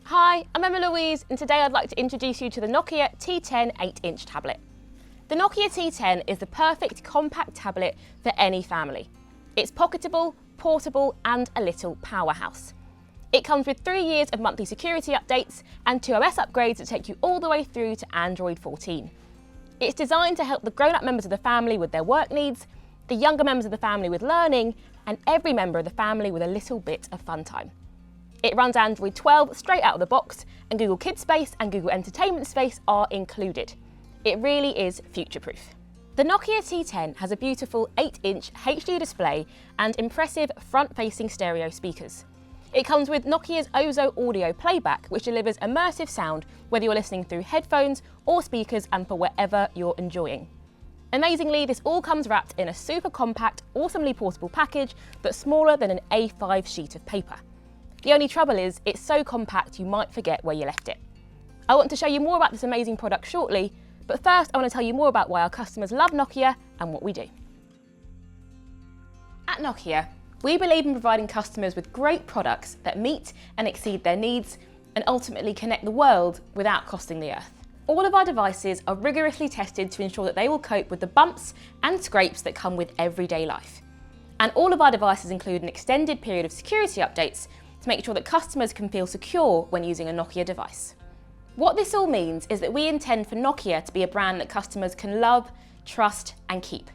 Hi, I'm Emma-Louise, and today I'd like to introduce you to the Nokia T10 8-inch tablet. The Nokia T10 is the perfect compact tablet for any family. It's pocketable, portable and a little powerhouse. It comes with 3 years of monthly security updates and 2 OS upgrades that take you all the way through to Android 14. It's designed to help the grown-up members of the family with their work needs, the younger members of the family with learning, and every member of the family with a little bit of fun time. It runs Android 12 straight out of the box, and Google Kids Space and Google Entertainment Space are included. It really is future-proof. The Nokia T10 has a beautiful 8-inch HD display and impressive front-facing stereo speakers. It comes with Nokia's Ozo audio playback, which delivers immersive sound whether you're listening through headphones or speakers and for wherever you're enjoying. Amazingly, this all comes wrapped in a super compact, awesomely portable package that's smaller than an A5 sheet of paper. The only trouble is, it's so compact you might forget where you left it. I want to show you more about this amazing product shortly, but first I want to tell you more about why our customers love Nokia and what we do. At Nokia, we believe in providing customers with great products that meet and exceed their needs and ultimately connect the world without costing the earth. All of our devices are rigorously tested to ensure that they will cope with the bumps and scrapes that come with everyday life. And all of our devices include an extended period of security updates to make sure that customers can feel secure when using a Nokia device. What this all means is that we intend for Nokia to be a brand that customers can love, trust and keep.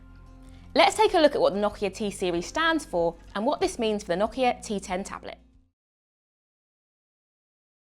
Let's take a look at what the Nokia T series stands for and what this means for the Nokia T10 tablet.